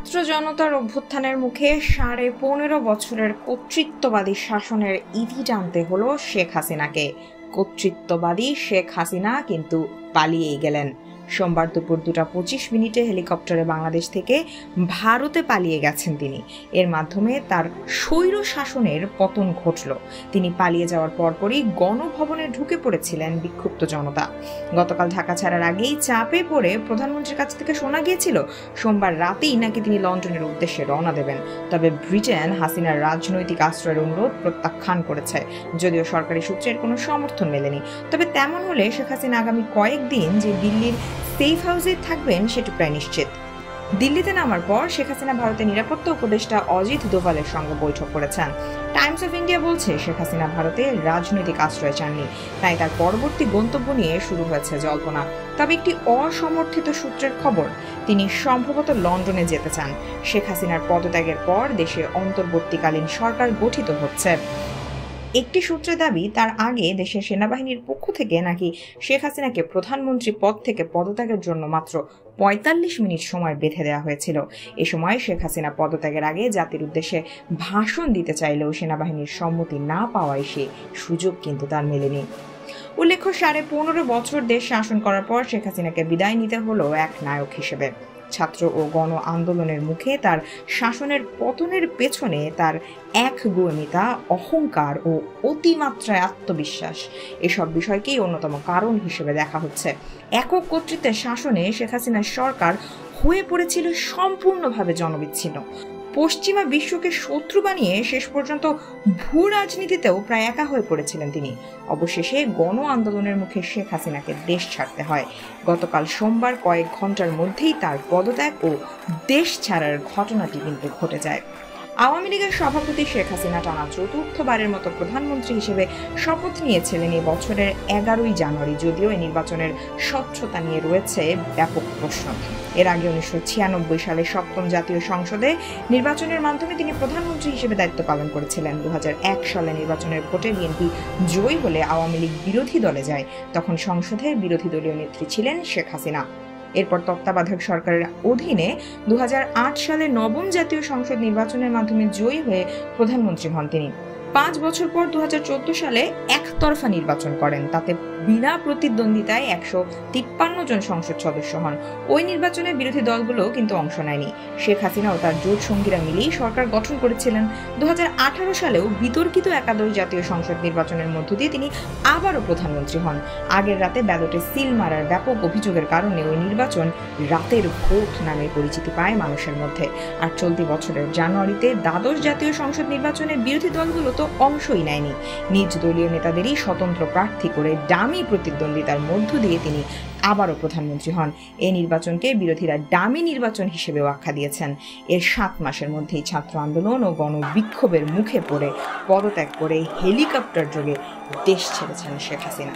ছাত্র জনতার অভ্যুত্থানের মুখে 15.5 বছরের কর্তৃত্ববাদী শাসনের ইতি টানতে হলো শেখ হাসিনাকে। কর্তৃত্ববাদী শেখ হাসিনা কিন্তু পালিয়েই গেলেন। সোমবার দুপুর 2:25 হেলিকপ্টারে বাংলাদেশ থেকে ভারতে পালিয়ে গেছেন তিনি। এর মাধ্যমে তার স্বৈর শাসনের পতন ঘটল। তিনি পালিয়ে যাওয়ার পরপরই গণভবনে ঢুকে পড়েছিলেন বিক্ষুব্ধ জনতা। গতকাল ঢাকা ছাড়ার আগেই চাপে পড়ে প্রধানমন্ত্রীর কাছ থেকে শোনা গিয়েছিল সোমবার রাতেই নাকি তিনি লন্ডনের উদ্দেশ্যে রওনা দেবেন। তবে ব্রিটেন হাসিনার রাজনৈতিক আশ্রয়ের অনুরোধ প্রত্যাখ্যান করেছে, যদিও সরকারি সূত্রের কোনো সমর্থন মেলেনি। তবে তেমন হলে শেখ হাসিনা আগামী কয়েকদিন যে দিল্লির সেফ হাউসে থাকবেন সেটা প্রায় নিশ্চিত। দিল্লিতে নামার পর শেখ হাসিনা ভারতের নিরাপত্তা উপদেষ্টা অজিত দোভালের সঙ্গে বৈঠক করেছেন। টাইমস অফ ইন্ডিয়া বলছে শেখ হাসিনা ভারতে রাজনৈতিক আশ্রয় চাননি, তাই তার পরবর্তী গন্তব্য নিয়ে শুরু হয়েছে জল্পনা। তবে একটি অসমর্থিত সূত্রের খবর, তিনি সম্ভবত লন্ডনে যেতে চান। শেখ হাসিনার পদত্যাগের পর দেশে অন্তর্বর্তীকালীন সরকার গঠিত হচ্ছে। একটি সূত্রের দাবি, তার আগে দেশের সেনাবাহিনীর পক্ষ থেকে নাকি শেখ হাসিনাকে প্রধানমন্ত্রী পদ থেকে পদত্যাগের জন্য মাত্র 45 মিনিট সময় বেঁধে দেওয়া হয়েছিল। এ সময় শেখ হাসিনা পদত্যাগের আগে জাতির উদ্দেশ্যে ভাষণ দিতে চাইলেও সেনাবাহিনীর সম্মতি না পাওয়ায় সে সুযোগ কিন্তু তার মেলেনি। উল্লেখ্য, 15.5 বছর দেশ শাসন করার পর শেখ হাসিনাকে বিদায় নিতে হলো এক নায়ক হিসেবে। ছাত্র ও গণ আন্দোলনের মুখে তার শাসনের পতনের পেছনে তার একগুঁয়েমিতা, অহংকার ও অতিমাত্রায় আত্মবিশ্বাস, এসব বিষয়কেই অন্যতম কারণ হিসেবে দেখা হচ্ছে। একক কর্তৃত্বের শাসনে শেখ হাসিনার সরকার হয়ে পড়েছিল সম্পূর্ণভাবে জনবিচ্ছিন্ন। পশ্চিমা বিশ্বকে শত্রু বানিয়ে শেষ পর্যন্ত ভূ রাজনীতিতেও প্রায় একা হয়ে পড়েছিলেন তিনি। অবশেষে গণ আন্দোলনের মুখে শেখ হাসিনাকে দেশ ছাড়তে হয়। গতকাল সোমবার কয়েক ঘন্টার মধ্যেই তার পদত্যাগ ও দেশ ছাড়ার ঘটনাটি কিন্তু ঘটে যায়। আওয়ামী লীগের সভাপতি শেখ হাসিনা টানা চতুর্থবারের মতো প্রধানমন্ত্রী হিসেবে শপথ নিয়েছিলেন এই বছরের 11 জানুয়ারি, যদিও এই নির্বাচনের স্বচ্ছতা নিয়ে রয়েছে ব্যাপক প্রশ্ন। এর আগে 1996 সালে 7ম জাতীয় সংসদে নির্বাচনের মাধ্যমে তিনি প্রধানমন্ত্রী হিসেবে দায়িত্ব পালন করেছিলেন। 2001 সালে নির্বাচনের ভোটে বিএনপি জয়ী হলে আওয়ামী লীগ বিরোধী দলে যায়। তখন সংসদে বিরোধী দলীয় নেত্রী ছিলেন শেখ হাসিনা। এরপর তত্ত্বাবধায়ক সরকারের অধীনে 2008 সালে 9ম জাতীয় সংসদ নির্বাচনের মাধ্যমে জয়ী হয়ে প্রধানমন্ত্রী হন তিনি। 5 বছর পর 2014 সালে একতরফা নির্বাচন করেন, তাতে বিনা প্রতিদ্বন্দ্বিতায় 153 জন সংসদ সদস্য হন। ওই নির্বাচনে বিরোধী দলগুলো কিন্তু অংশ নেয়নি। শেখ হাসিনা ও তার জোট সঙ্গীরা মিলেই সরকার গঠন করেছিলেন। 2018 সালেও বিতর্কিত একাদশ জাতীয় সংসদ নির্বাচনের মধ্য দিয়ে তিনি আবারও প্রধানমন্ত্রী হন। আগের রাতে ব্যালটে সিল মারার ব্যাপক অভিযোগের কারণে ওই নির্বাচন রাতের ভোট নামে পরিচিতি পায় মানুষের মধ্যে। আর চলতি বছরের জানুয়ারিতে দ্বাদশ জাতীয় সংসদ নির্বাচনে বিরোধী দলগুলো তো অংশই নেয়নি। নিজ দলীয় নেতাদেরই স্বতন্ত্র প্রার্থী করে ডামি প্রতিদ্বন্দ্বিতার মধ্য দিয়ে তিনি আবারও প্রধানমন্ত্রী হন। এই নির্বাচনকে বিরোধীরা ডামি নির্বাচন হিসেবেও আখ্যা দিয়েছেন। এর 7 মাসের মধ্যেই ছাত্র আন্দোলন ও গণবিক্ষোভের মুখে পড়ে পদত্যাগ করে হেলিকপ্টার যোগে দেশ ছেড়েছেন শেখ হাসিনা।